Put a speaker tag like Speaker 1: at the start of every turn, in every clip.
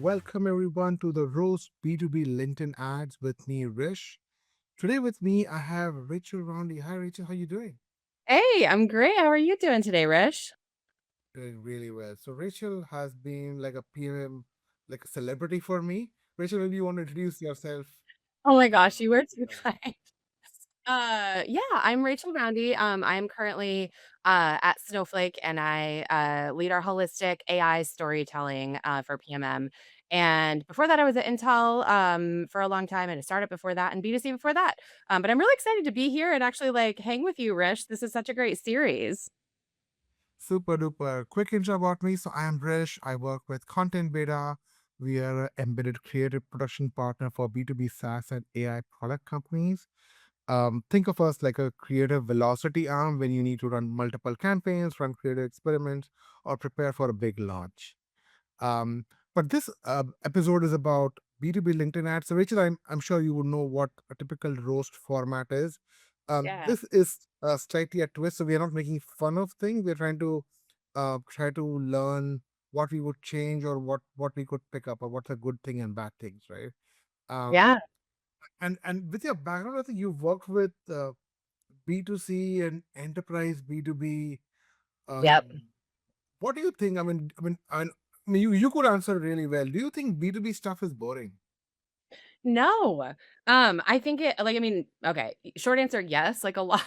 Speaker 1: welcome everyone to the Roast B2B LinkedIn Ads with me, Rish. Today with me, I have Rachel Roundy. Hi, Rachel. How you doing?
Speaker 2: Hey, I'm great. How are you doing today, Rish?
Speaker 1: Doing really well. So Rachel has been like a PM, like a celebrity for me. Rachel, maybe you want to introduce yourself?
Speaker 2: Oh my gosh, you were too
Speaker 1: Uh,
Speaker 2: kind. Yeah, I'm Rachel Roundy. I'm currently at Snowflake and I lead our holistic AI storytelling for PMM. And before that, I was at Intel for a long time and a startup before that and B2C before that. But I'm really excited to be here and actually like hang with you, Rish. This is such a great series.
Speaker 1: Super duper. Quick intro about me. So I am Rish. I work with ContentBeta. We are an embedded creative production partner for B2B SaaS and AI product companies. Think of us like a creative velocity arm when you need to run multiple campaigns, run creative experiments, or prepare for a big launch. Um, but this episode is about B2B LinkedIn ads. So, Rachel, I'm sure you would know what a typical roast format is.
Speaker 2: Yeah.
Speaker 1: This is slightly a twist. So, we are not making fun of things. We're trying to try to learn what we would change or what we could pick up or what's a good thing and bad things, right? Um,
Speaker 2: Yeah.
Speaker 1: and with your background, I think you've worked with B2C and enterprise B2B.
Speaker 2: Yep.
Speaker 1: Um, what do you think? I mean, you could answer really well. Do you think B2B stuff is boring?
Speaker 2: No. I think it like, I mean, okay, short answer, yes, like a lot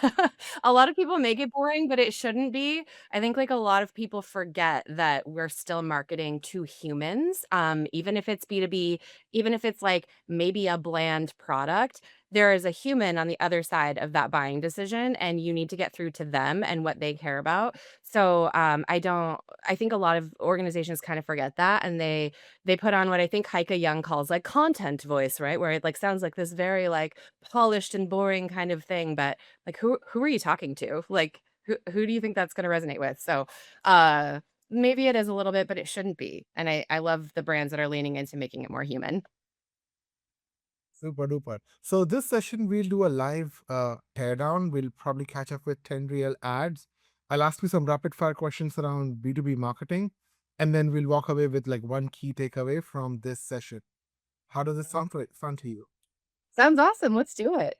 Speaker 2: a lot of people make it boring, but it shouldn't be. I think like a lot of people forget that we're still marketing to humans, even if it's B2B, even if it's like maybe a bland product, there is a human on the other side of that buying decision, and you need to get through to them and what they care about. So, I think a lot of organizations kind of forget that, and they put on what I think Heike Young calls, like, content voice, right? Where it, like, sounds like this very, like, polished and boring kind of thing, but, like, who are you talking to? Like, who do you think that's gonna resonate with? So, uh, maybe it is a little bit, but it shouldn't be, and I love the brands that are leaning into making it more human.
Speaker 1: Super duper. So this session we'll do a live teardown. We'll probably catch up with 10 real ads. I'll ask you some rapid fire questions around B2B marketing, and then we'll walk away with like one key takeaway from this session. How does it sound to you?
Speaker 2: Sounds awesome, let's do it.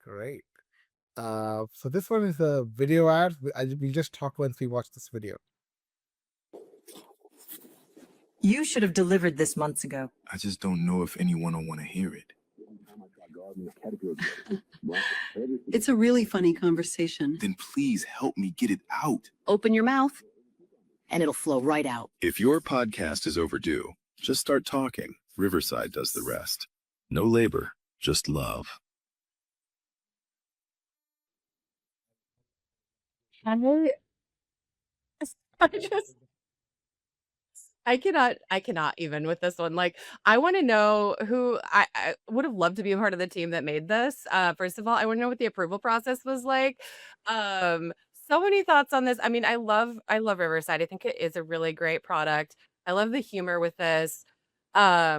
Speaker 1: Great. So this one is a video ad. We'll just talk once we watch this video.
Speaker 3: You should have delivered this months ago.
Speaker 4: I just don't know if anyone will want to hear it.
Speaker 3: It's a really funny conversation.
Speaker 4: Then please help me get it out.
Speaker 3: Open your mouth, and it'll flow right out.
Speaker 4: If your podcast is overdue, just start talking. Riverside does the rest. No labor, just love.
Speaker 2: I I just I cannot even with this one. Like, I wanna know who I would have loved to be a part of the team that made this. First of all, I wanna know what the approval process was like. Um, so many thoughts on this. I mean, I love Riverside. I think it is a really great product. I love the humor with this. I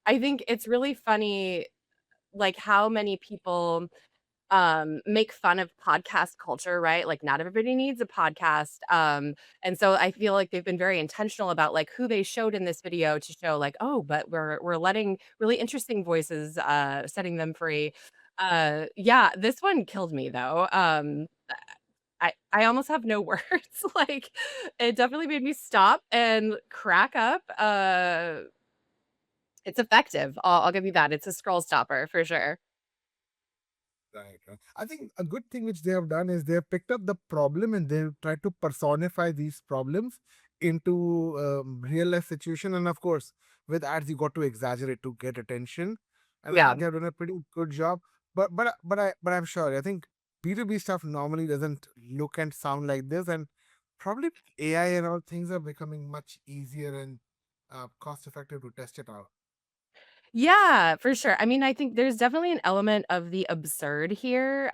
Speaker 2: think it's really funny, like, how many people make fun of podcast culture, right? Like not everybody needs a podcast. And so I feel like they've been very intentional about like who they showed in this video to show like, oh, but we're letting really interesting voices setting them free. Yeah, this one killed me though. I almost have no words. Like it definitely made me stop and crack up. It's effective. I'll give you that. It's a scroll stopper for sure.
Speaker 1: Right. I think a good thing which they have done is they have picked up the problem and they've tried to personify these problems into real life situation. And of course, with ads, you got to exaggerate to get attention. And I
Speaker 2: Yeah.
Speaker 1: think they've done a pretty good job. But I'm sure. I think B2B stuff normally doesn't look and sound like this, and probably AI and all things are becoming much easier and cost effective to test it out.
Speaker 2: Yeah, for sure. I mean, I think there's definitely an element of the absurd here,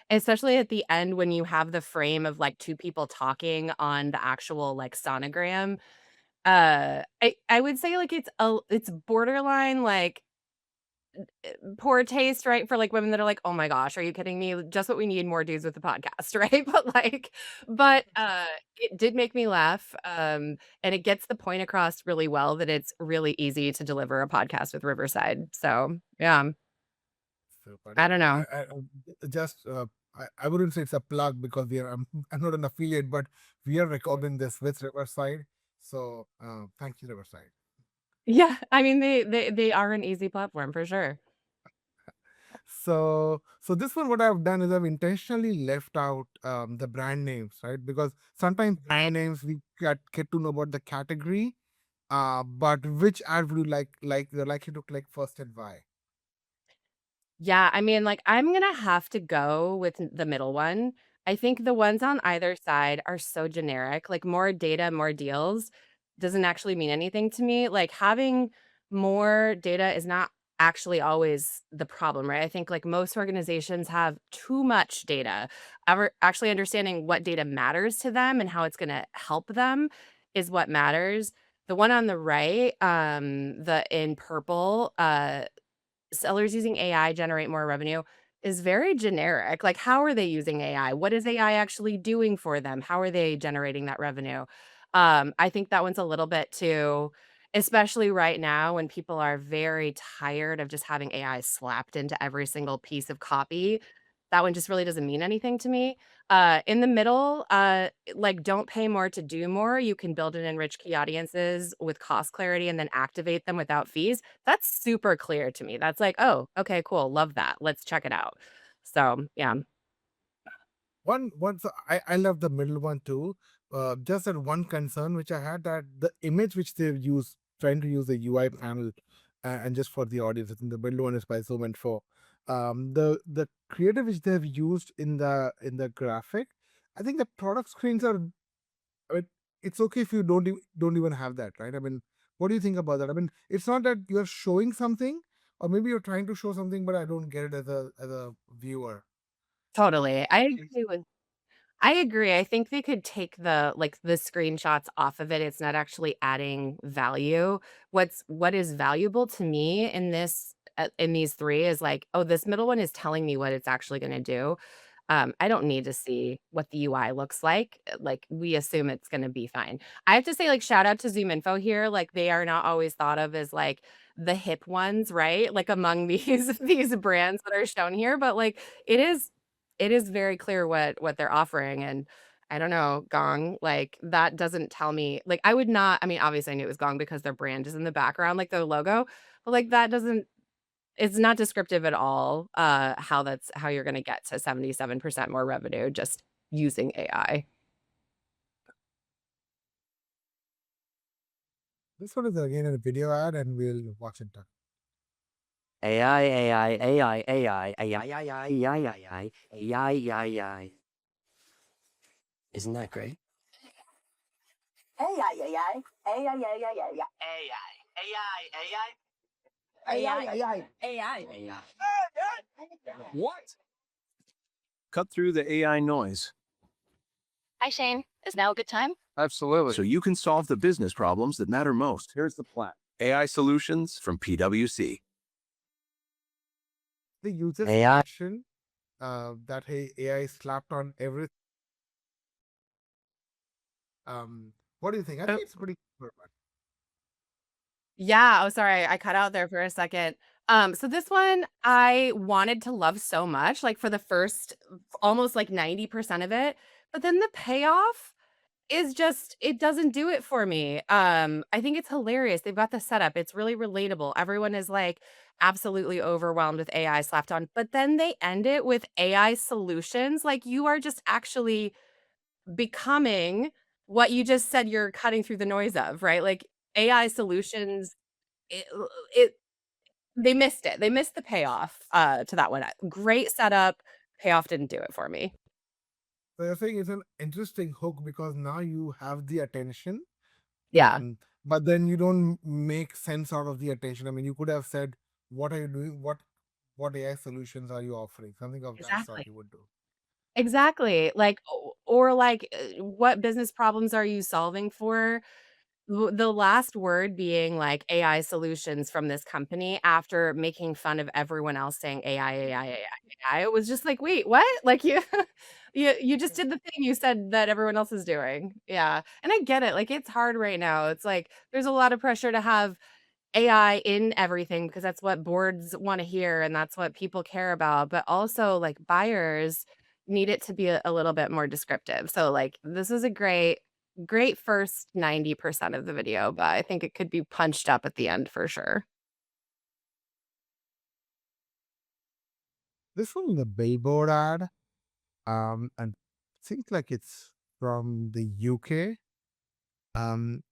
Speaker 2: especially at the end when you have the frame of like two people talking on the actual like sonogram. I would say like it's borderline like poor taste, right? For like women that are like, oh my gosh, are you kidding me? Just what we need, more dudes with the podcast, right? But it did make me laugh. And it gets the point across really well that it's really easy to deliver a podcast with Riverside. So yeah,
Speaker 1: Super
Speaker 2: I don't
Speaker 1: duper.
Speaker 2: know.
Speaker 1: Just I wouldn't say it's a plug because I'm not an affiliate, but we are recording this with Riverside. So thank you, Riverside.
Speaker 2: Yeah, I mean they are an easy platform for sure.
Speaker 1: So this one, what I've done is I've intentionally left out the brand names, right? Because sometimes brand names we get to know about the category, but which ad would you like you to click first and why?
Speaker 2: Yeah, I mean, like, I'm gonna have to go with the middle one. I think the ones on either side are so generic, like, more data, more deals doesn't actually mean anything to me. Like, having more data is not actually always the problem, right? I think, like, most organizations have too much data. Ever actually understanding what data matters to them and how it's gonna help them is what matters. The one on the right, the in purple, sellers using AI generate more revenue is very generic. Like, how are they using AI? What is AI actually doing for them? How are they generating that revenue? I think that one's a little bit too, especially right now when people are very tired of just having AI slapped into every single piece of copy. That one just really doesn't mean anything to me. In the middle, like, don't pay more to do more. You can build and enrich key audiences with cost clarity and then activate them without fees. That's super clear to me. That's like, "Oh, okay, cool. Love that. Let's check it out." So, yeah.
Speaker 1: One so I love the middle one too. Just that one concern which I had, that the image which they've used, trying to use the UI panel, and just for the audience, I think the middle one is by ZoomInfo. The creative which they've used in the graphic, I think the product screens are. I mean, it's okay if you don't even have that, right? I mean, what do you think about that? I mean, it's not that you're showing something, or maybe you're trying to show something, but I don't get it as a viewer.
Speaker 2: Totally. I agree. I think they could take the screenshots off of it. It's not actually adding value. What is valuable to me in in these 3 is like, oh, this middle one is telling me what it's actually gonna do. I don't need to see what the UI looks like. Like, we assume it's gonna be fine. I have to say, like, shout out to ZoomInfo here. Like, they are not always thought of as, like, the hip ones, right? Like, among these brands that are shown here, but, like, it is very clear what they're offering, and I don't know, Gong, like, that doesn't tell me like, I would not I mean, obviously, I knew it was Gong because their brand is in the background, like, their logo, but, like, that doesn't it's not descriptive at all, how you're gonna get to 77% more revenue just using AI.
Speaker 1: This one is again a video ad, and we'll watch it done.
Speaker 5: AI, AI, AI, AI, AI, AI, AI, AI, AI, AI. Isn't that great? AI, AI, AI, AI, AI, AI, AI, AI, AI.
Speaker 6: What? Cut through the AI noise.
Speaker 7: Hi, Shane. Is now a good time?
Speaker 6: Absolutely. So you can solve the business problems that matter most. Here's the plan. AI solutions from PwC.
Speaker 1: The user
Speaker 5: AI.
Speaker 1: action, that hey, AI slapped on everything. What do you think? I think it's pretty good one.
Speaker 2: Yeah, oh, sorry, I cut out there for a second. So this one I wanted to love so much, like, for the first almost, like, 90% of it, but then the payoff is just it doesn't do it for me. I think it's hilarious. They've got the setup. It's really relatable. Everyone is, like, absolutely overwhelmed with AI slapped on, but then they end it with AI solutions, like, you are just actually becoming what you just said you're cutting through the noise of, right? Like, AI solutions, it it they missed it. They missed the payoff, to that one. Great setup, payoff didn't do it for me.
Speaker 1: So you're saying it's an interesting hook because now you have the attention,
Speaker 2: Yeah,
Speaker 1: but then you don't make sense out of the attention. I mean, you could have said, "What are you doing? What AI solutions are you offering?" Something of that sort
Speaker 2: exactly.
Speaker 1: you would do.
Speaker 2: Exactly. Like, or like, what business problems are you solving for? The last word being like AI solutions from this company after making fun of everyone else saying AI, AI, AI, AI. It was just like, wait, what? Like you, you just did the thing you said that everyone else is doing. Yeah. And I get it. Like it's hard right now. It's like there's a lot of pressure to have AI in everything because that's what boards want to hear and that's what people care about. But also like buyers need it to be a little bit more descriptive. So like this is a great first 90% of the video, but I think it could be punched up at the end for sure.
Speaker 1: This one is a Billboard ad, and seems like it's from the UK. Um,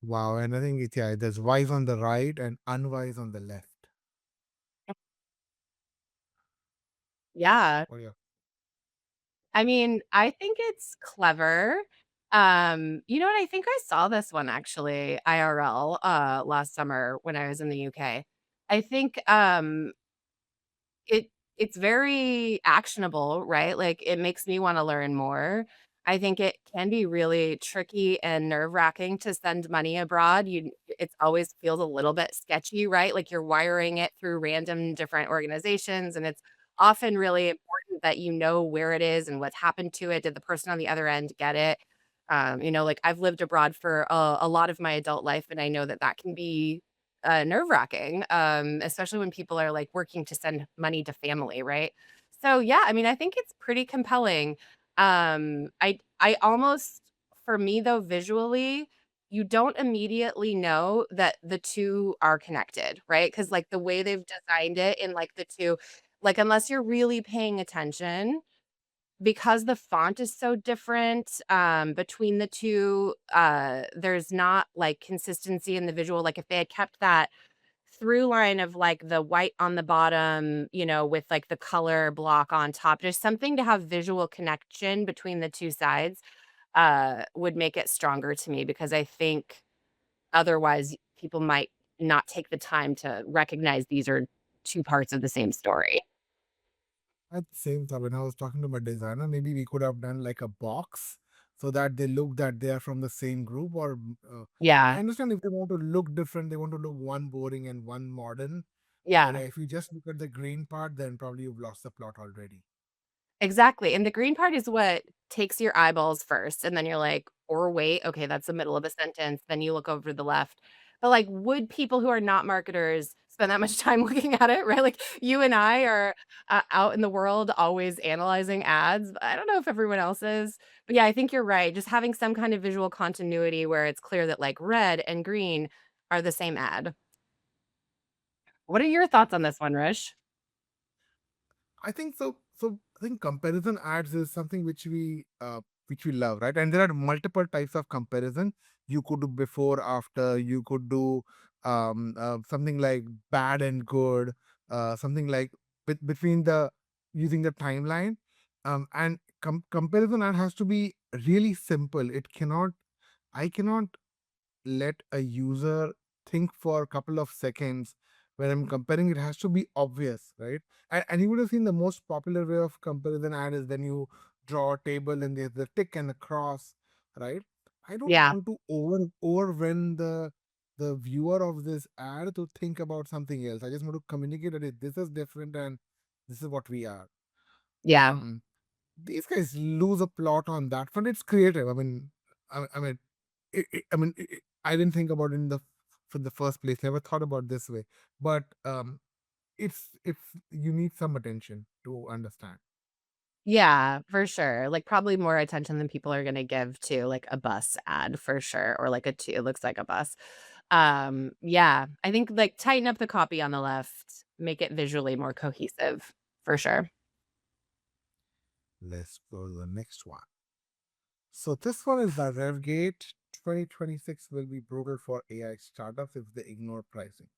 Speaker 1: wow, and I think there's wise on the right and unwise on the left.
Speaker 2: Yeah.
Speaker 1: What do you?
Speaker 2: I mean, I think it's clever. You know what? I think I saw this one actually IRL last summer when I was in the UK. I think It it's very actionable, right? Like, it makes me wanna learn more. I think it can be really tricky and nerve-wracking to send money abroad. It's always feels a little bit sketchy, right? Like, you're wiring it through random different organizations, and it's often really important that you know where it is and what's happened to it. Did the person on the other end get it? Like, I've lived abroad for a lot of my adult life, and I know that that can be nerve-wracking, especially when people are, like, working to send money to family, right? So, yeah, I mean, I think it's pretty compelling. I almost for me, though, visually, you don't immediately know that the 2 are connected, right? Because like, the way they've designed it in, like, the 2 like, unless you're really paying attention, because the font is so different, between the 2, there's not, like, consistency in the visual, like, if they had kept that through line of, like, the white on the bottom, with, like, the color block on top, just something to have visual connection between the 2 sides, would make it stronger to me because I think otherwise people might not take the time to recognize these are 2 parts of the same story.
Speaker 1: At the same time, when I was talking to my designer, maybe we could have done like a box so that they look that they are from the same group. Or I
Speaker 2: Yeah,
Speaker 1: understand if they want to look different, they want to look one boring and one modern. But
Speaker 2: yeah.
Speaker 1: if you just look at the green part, then probably you've lost the plot already.
Speaker 2: Exactly, and the green part is what takes your eyeballs first, and then you're like, "Or wait, okay, that's the middle of a sentence," then you look over to the left. But, like, would people who are not marketers spend that much time looking at it, right? Like, you and I are, out in the world always analyzing ads, but I don't know if everyone else is. But, yeah, I think you're right, just having some kind of visual continuity where it's clear that, like, red and green are the same ad. What are your thoughts on this one, Rish?
Speaker 1: I think so. So I think comparison ads is something which we love, right? And there are multiple types of comparison. You could do before, after. You could do something like bad and good. Something like between the using the timeline. And comparison ad has to be really simple. It cannot. I cannot let a user think for a couple of seconds when I'm comparing. It has to be obvious, right? And you would have seen the most popular way of comparison ad is when you draw a table and there's the tick and the cross, right? I don't
Speaker 2: Yeah,
Speaker 1: want to overwhelm the viewer of this ad to think about something else. I just want to communicate that this is different and this is what we are.
Speaker 2: yeah.
Speaker 1: Um, these guys lose a plot on that front. It's creative. I mean, I didn't think about it for the first place. Never thought about this way. But it's you need some attention to understand.
Speaker 2: Yeah, for sure. Like, probably more attention than people are gonna give to, like, a bus ad for sure, or like it looks like a bus. Yeah, I think, like, tighten up the copy on the left, make it visually more cohesive, for sure.
Speaker 1: Let's go to the next one. So this one is the RevGate. 2026 will be brutal for AI startups if they ignore pricing.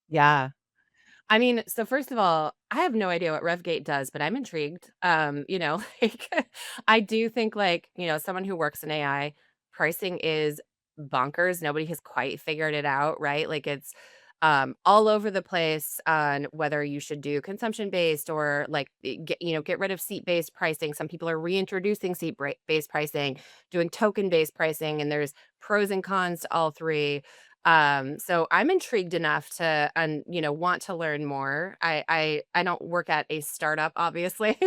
Speaker 2: Yeah. I mean, so first of all, I have no idea what RevGate does, but I'm intrigued. Like I do think like, someone who works in AI, pricing is bonkers. Nobody has quite figured it out, right? Like it's all over the place on whether you should do consumption based or like get rid of seat based pricing. Some people are reintroducing based pricing, doing token based pricing, and there's pros and cons to all three. So I'm intrigued enough to want to learn more. I don't work at a startup, obviously,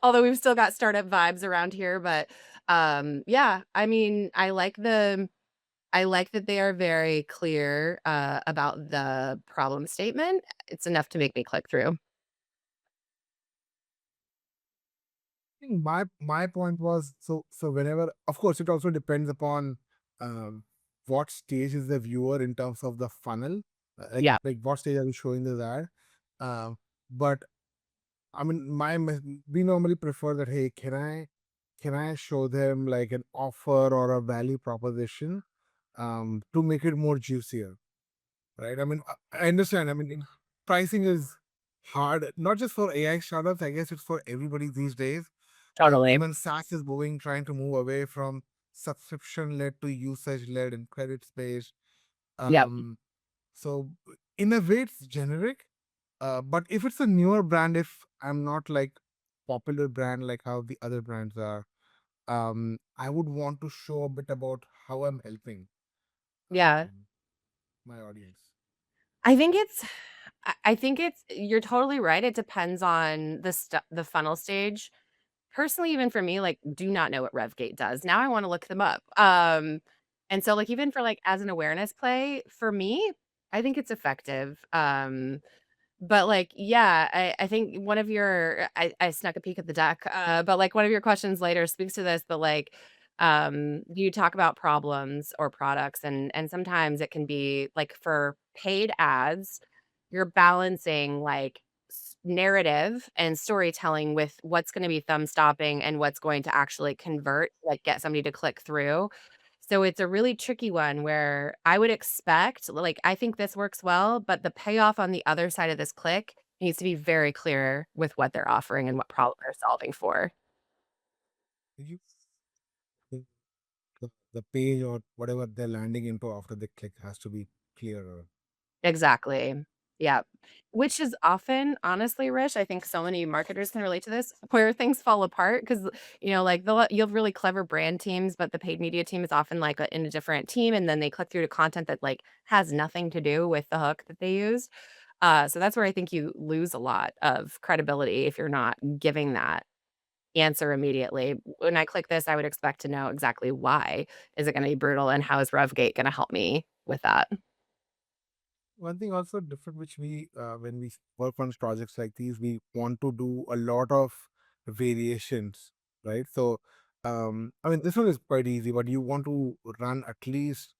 Speaker 2: although we've still got startup vibes around here. But yeah, I mean, I like that they are very clear about the problem statement. It's enough to make me click through.
Speaker 1: I think my point was, so whenever, of course, it also depends upon um, what stage is the viewer in terms of the funnel,
Speaker 2: Yeah.
Speaker 1: like what stage are you showing this ad. But I mean, we normally prefer that, hey, can I show them like an offer or a value proposition to make it more juicier, right? I mean, I understand. I mean, pricing is hard, not just for AI startups. I guess it's for everybody these days.
Speaker 2: Totally.
Speaker 1: Even SaaS is trying to move away from subscription-led to usage-led and credits-based.
Speaker 2: Yep.
Speaker 1: So in a way, it's generic. But if it's a newer brand, if I'm not like popular brand like how the other brands are, I would want to show a bit about how I'm helping
Speaker 2: Yeah.
Speaker 1: my audience.
Speaker 2: I think it's you're totally right. It depends on the funnel stage. Personally, even for me, like, do not know what RevGate does. Now I want to look them up. And so like even for like as an awareness play, for me, I think it's effective. But like, yeah, I think one of your I snuck a peek at the deck, but like one of your questions later speaks to this, but like you talk about problems or products and sometimes it can be like for paid ads, you're balancing like narrative and storytelling with what's going to be thumb stopping and what's going to actually convert, like get somebody to click through. So it's a really tricky one where I would expect, like, I think this works well, but the payoff on the other side of this click needs to be very clear with what they're offering and what problem they're solving for.
Speaker 1: You think the page or whatever they're landing into after they click has to be clearer.
Speaker 2: Exactly. Yeah. Which is often, honestly, Rish, I think so many marketers can relate to this, where things fall apart because, like you'll have really clever brand teams, but the paid media team is often like in a different team, and then they click through to content that like has nothing to do with the hook that they used. So that's where I think you lose a lot of credibility if you're not giving that answer immediately. When I click this, I would expect to know exactly why is it going to be brutal and how is RevGate going to help me with that.
Speaker 1: One thing also different, which when we work on projects like these, we want to do a lot of variations, right? So, I mean, this one is quite easy, but you want to run at least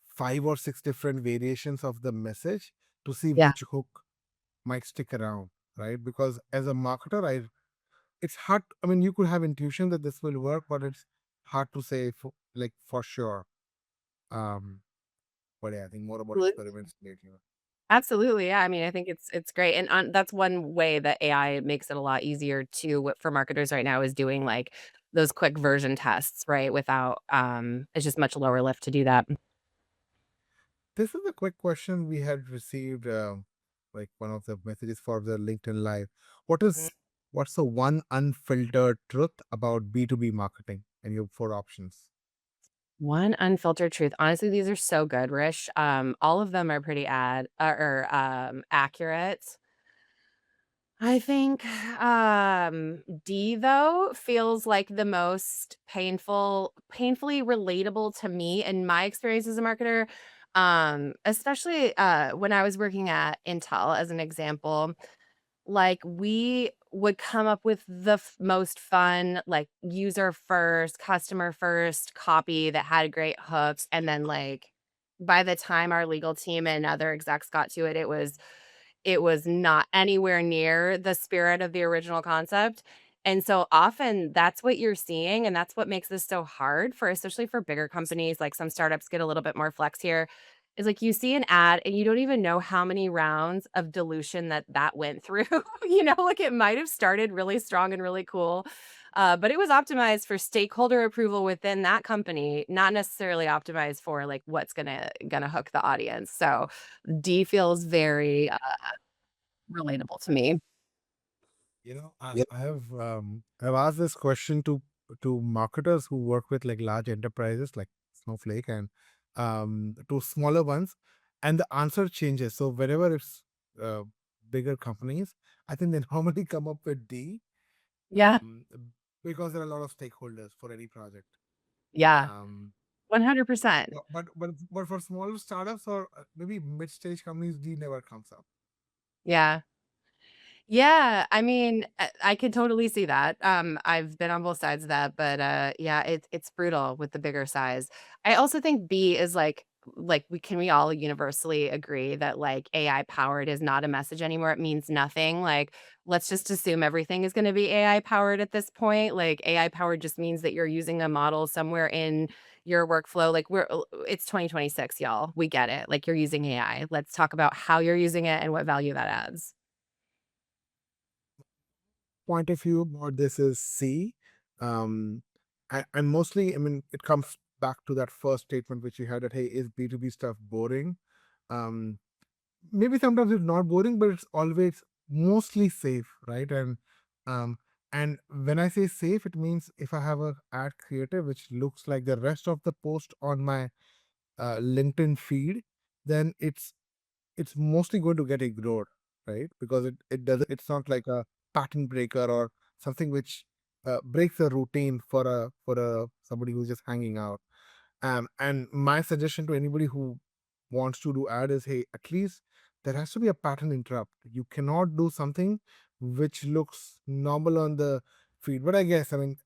Speaker 1: 5 or 6 different variations of the message to see
Speaker 2: Yeah.
Speaker 1: which hook might stick around, right? Because as a marketer, it's hard. I mean, you could have intuition that this will work, but it's hard to say for sure. Um, but yeah, I think more about experiments later.
Speaker 2: Absolutely, yeah, I mean, I think it's great, and that's one way that AI makes it a lot easier to for marketers right now is doing, like, those quick version tests, right, without, it's just much lower lift to do that.
Speaker 1: This is a quick question we had received, like one of the messages for the LinkedIn Live.
Speaker 2: Mhm.
Speaker 1: What's the one unfiltered truth about B2B marketing? And you have 4 options.
Speaker 2: One unfiltered truth. Honestly, these are so good, Rish. All of them are pretty accurate. I think, D though feels like the most painfully relatable to me in my experience as a marketer, especially, when I was working at Intel as an example. Like, we would come up with the most fun, like, user first, customer first copy that had great hooks, and then, like, by the time our legal team and other execs got to it, it was not anywhere near the spirit of the original concept, and so often that's what you're seeing, and that's what makes this so hard for especially for bigger companies, like some startups get a little bit more flex here, is like you see an ad and you don't even know how many rounds of dilution that went through, like it might have started really strong and really cool, But it was optimized for stakeholder approval within that company, not necessarily optimized for like what's gonna hook the audience. So D feels very relatable to me.
Speaker 1: I've asked this question to marketers who work with like large enterprises like Snowflake and to smaller ones, and the answer changes. So whenever it's uh, bigger companies, I think they normally come up with D,
Speaker 2: Yeah,
Speaker 1: um, because there are a lot of stakeholders for any project.
Speaker 2: yeah,
Speaker 1: Um,
Speaker 2: 100%.
Speaker 1: but for smaller startups or maybe mid-stage companies, D never comes up.
Speaker 2: Yeah. Yeah, I mean, I could totally see that. I've been on both sides of that, but yeah, it's brutal with the bigger size. I also think B is like we all universally agree that like AI powered is not a message anymore. It means nothing. Like let's just assume everything is going to be AI powered at this point. Like AI powered just means that you're using a model somewhere in your workflow. Like it's 2026, y'all. We get it. Like you're using AI. Let's talk about how you're using it and what value that adds.
Speaker 1: Point of view about this is C. Um, and mostly, I mean, it comes back to that first statement which you had that, hey, is B2B stuff boring? Um, Maybe sometimes it's not boring, but it's always mostly safe, right? Um, and when I say safe, it means if I have a ad creative which looks like the rest of the post on my LinkedIn feed, then it's mostly going to get ignored, right? Because it doesn't, it's not like a pattern breaker or something which breaks a routine for a somebody who's just hanging out. And my suggestion to anybody who wants to do ad is, hey, at least there has to be a pattern interrupt. You cannot do something which looks normal on the feed. But I guess, I mean,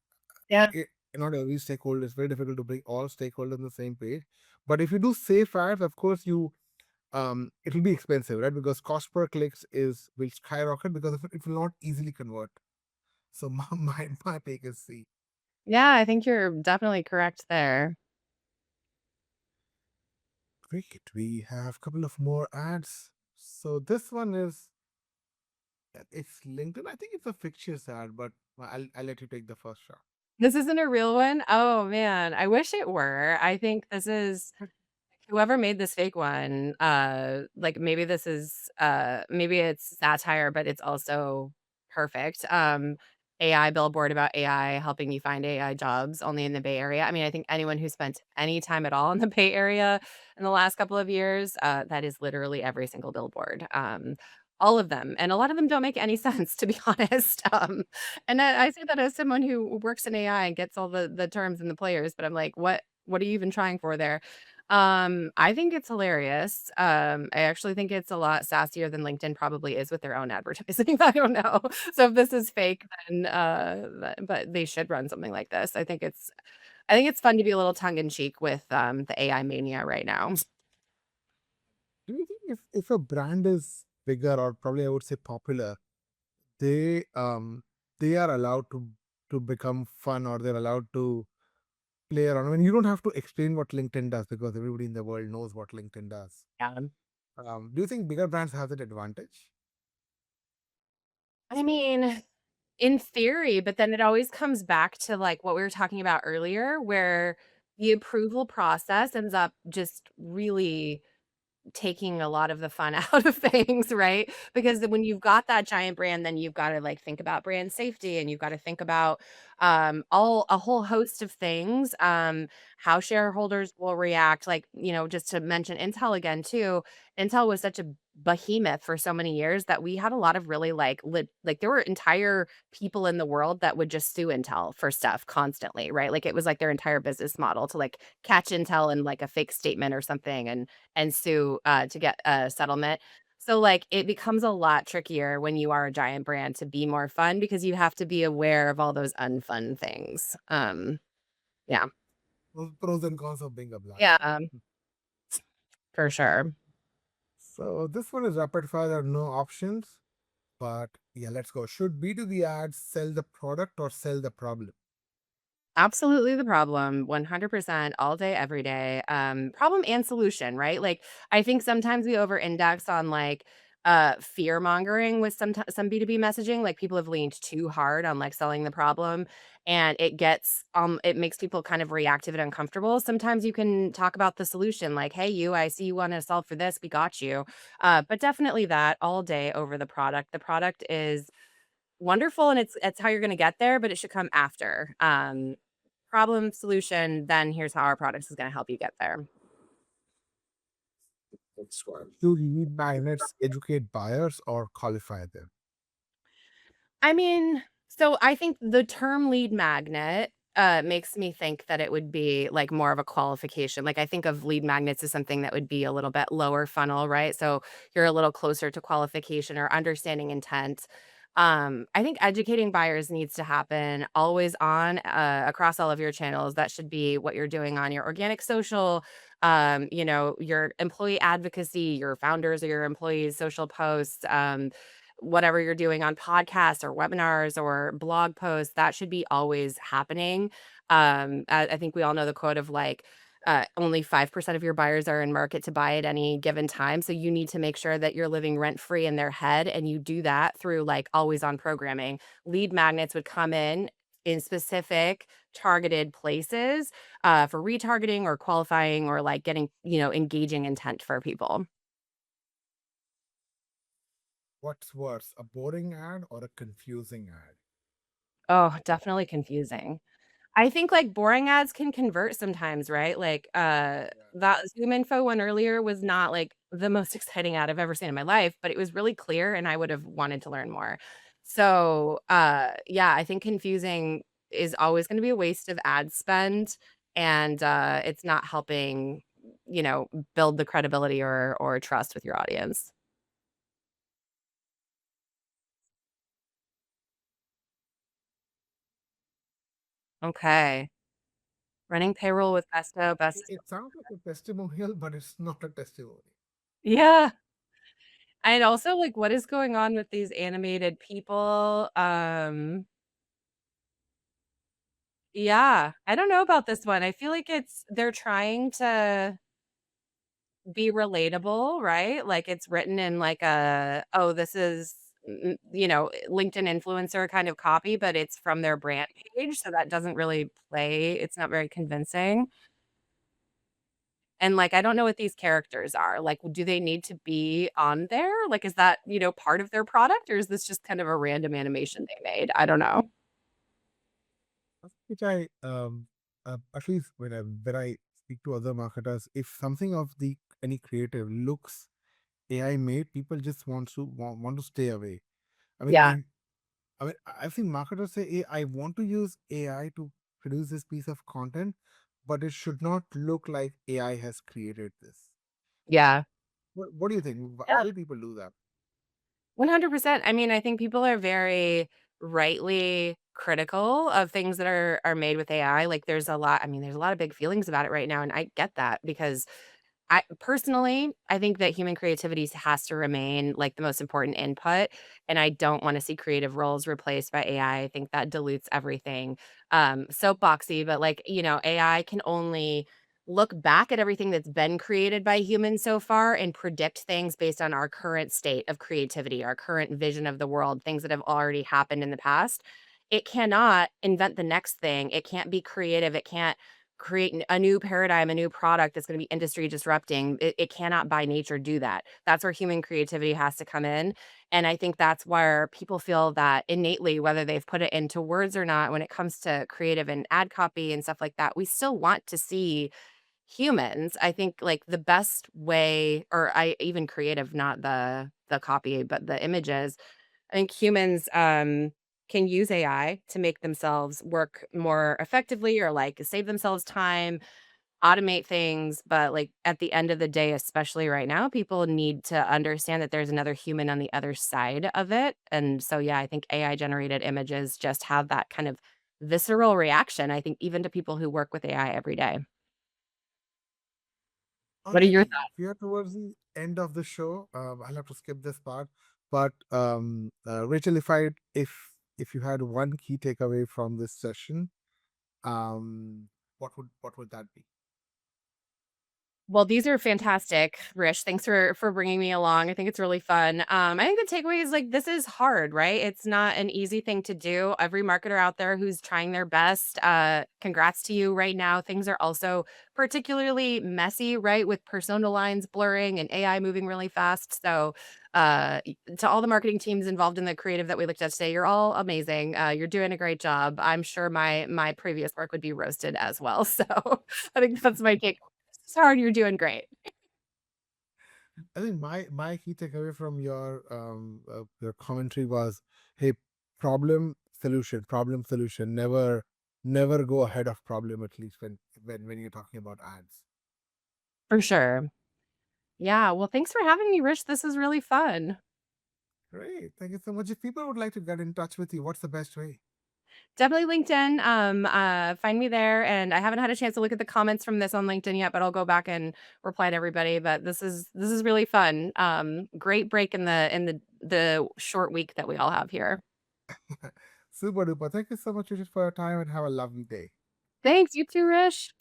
Speaker 2: Yeah.
Speaker 1: it, not every stakeholder, it's very difficult to bring all stakeholders on the same page. But if you do safe ads, of course, it'll be expensive, right? Because cost per clicks will skyrocket because it will not easily convert. So my take is C.
Speaker 2: Yeah, I think you're definitely correct there.
Speaker 1: Great. We have a couple of more ads. So this one is it's LinkedIn. I think it's a fictitious ad, but I'll let you take the first shot.
Speaker 2: This isn't a real one? Oh, man, I wish it were. I think this is whoever made this fake one, like, maybe this is, maybe it's satire, but it's also perfect. AI billboard about AI helping you find AI jobs only in the Bay Area. I mean, I think anyone who spent any time at all in the Bay Area in the last couple of years, that is literally every single billboard. All of them, and a lot of them don't make any sense, to be honest. And I say that as someone who works in AI and gets all the terms and the players, but I'm like, what are you even trying for there? I think it's hilarious. I actually think it's a lot sassier than LinkedIn probably is with their own advertising. I don't know. So if this is fake, then but they should run something like this. I think it's fun to be a little tongue in cheek with the AI mania right now.
Speaker 1: Do you think if a brand is bigger or probably I would say popular, they they are allowed to become fun or they're allowed to play around? I mean, you don't have to explain what LinkedIn does because everybody in the world knows what LinkedIn does.
Speaker 2: Yeah.
Speaker 1: Do you think bigger brands have that advantage?
Speaker 2: I mean, in theory, but then it always comes back to like what we were talking about earlier, where the approval process ends up just really taking a lot of the fun out of things, right? Because when you've got that giant brand, then you've got to like think about brand safety and you've got to think about all a whole host of things, how shareholders will react. Like, just to mention Intel again too, Intel was such a behemoth for so many years that we had a lot of really like there were entire people in the world that would just sue Intel for stuff constantly, right? Like it was like their entire business model to like catch Intel in like a fake statement or something and sue to get a settlement. So like it becomes a lot trickier when you are a giant brand to be more fun because you have to be aware of all those unfun things. Yeah.
Speaker 1: Pros and cons of being a brand.
Speaker 2: Yeah, for sure.
Speaker 1: So this one is rapid fire. There are no options, but yeah, let's go. Should B2B ads sell the product or sell the problem?
Speaker 2: Absolutely the problem, 100% all day, every day. Problem and solution, right? Like, I think sometimes we over index on like fear mongering with some B2B messaging. Like people have leaned too hard on like selling the problem, and it makes people kind of reactive and uncomfortable. Sometimes you can talk about the solution, like, hey, I see you want to solve for this, we got you. But definitely that all day over the product. The product is wonderful, and it's how you're going to get there, but it should come after. Problem, solution, then here's how our product is going to help you get there.
Speaker 1: Do lead magnets educate buyers or qualify them?
Speaker 2: I mean, so I think the term lead magnet makes me think that it would be like more of a qualification. Like I think of lead magnets as something that would be a little bit lower funnel, right? So you're a little closer to qualification or understanding intent. I think educating buyers needs to happen always on across all of your channels. That should be what you're doing on your organic social, your employee advocacy, your founders or your employees' social posts. Whatever you're doing on podcasts or webinars or blog posts, that should be always happening. I think we all know the quote of like, only 5% of your buyers are in market to buy at any given time. So you need to make sure that you're living rent free in their head. And you do that through like always on programming. Lead magnets would come in specific targeted places for retargeting or qualifying or like getting, engaging intent for people.
Speaker 1: What's worse, a boring ad or a confusing ad?
Speaker 2: Oh, definitely confusing. I think, like, boring ads can convert sometimes, right? Like, that ZoomInfo one earlier was not, like, the most exciting ad I've ever seen in my life, but it was really clear, and I would have wanted to learn more. So, yeah, I think confusing is always gonna be a waste of ad spend, and, it's not helping, build the credibility or trust with your audience. Okay. Running payroll with Besto.
Speaker 1: It sounds like a testimonial, but it's not a testimony.
Speaker 2: Yeah. And also, like, what is going on with these animated people? Yeah, I don't know about this one. I feel like they're trying to be relatable, right? Like it's written in like oh, this is, LinkedIn influencer kind of copy, but it's from their brand page. So that doesn't really play. It's not very convincing. And, like, I don't know what these characters are. Like, do they need to be on there? Like, is that, part of their product, or is this just kind of a random animation they made? I don't know.
Speaker 1: Which I at least when I speak to other marketers, if something of the any creative looks AI made, people just want to stay away. I mean,
Speaker 2: Yeah.
Speaker 1: I've seen marketers say, "Hey, I want to use AI to produce this piece of content, but it should not look like AI has created this."
Speaker 2: Yeah.
Speaker 1: What do you think?
Speaker 2: Yeah.
Speaker 1: Why do people do that?
Speaker 2: 100%. I mean, I think people are very rightly critical of things that are made with AI. Like, there's a lot of big feelings about it right now, and I get that because I think that human creativity has to remain like the most important input, and I don't want to see creative roles replaced by AI. I think that dilutes everything. Soapboxy, but like, AI can only look back at everything that's been created by humans so far and predict things based on our current state of creativity, our current vision of the world, things that have already happened in the past. It cannot invent the next thing. It can't be creative. It can't create a new paradigm, a new product that's going to be industry disrupting. It cannot by nature do that. That's where human creativity has to come in. And I think that's where people feel that innately, whether they've put it into words or not, when it comes to creative and ad copy and stuff like that, we still want to see humans. I think like the best way, or I even creative, not the copy, but the images. I think humans can use AI to make themselves work more effectively or like save themselves time, automate things. But like at the end of the day, especially right now, people need to understand that there's another human on the other side of it. And so, yeah, I think AI generated images just have that kind of visceral reaction, I think, even to people who work with AI every day. What are your
Speaker 1: Okay, we are towards the end of the show. I'll have to skip this part. But Rachel, if you had one key takeaway from this session, what would that be?
Speaker 2: Well, these are fantastic, Rish. Thanks for bringing me along. I think it's really fun. I think the takeaway is like this is hard, right? It's not an easy thing to do. Every marketer out there who's trying their best, congrats to you right now. Things are also particularly messy, right? With persona lines blurring and AI moving really fast. So to all the marketing teams involved in the creative that we looked at today, you're all amazing. You're doing a great job. I'm sure my previous work would be roasted as well. So I think that's my take. It's hard. You're doing great.
Speaker 1: I think my key takeaway from your commentary was, hey, problem solution. Never go ahead of problem, at least when you're talking about ads.
Speaker 2: For sure. Yeah. Well, thanks for having me, Rich. This is really fun.
Speaker 1: Great, thank you so much. If people would like to get in touch with you, what's the best way?
Speaker 2: Definitely LinkedIn. Find me there. And I haven't had a chance to look at the comments from this on LinkedIn yet, but I'll go back and reply to everybody. But this is really fun. Great break in the short week that we all have here.
Speaker 1: Super duper. Thank you so much, Richard, for your time, and have a lovely day.
Speaker 2: Thanks. You too, Rish.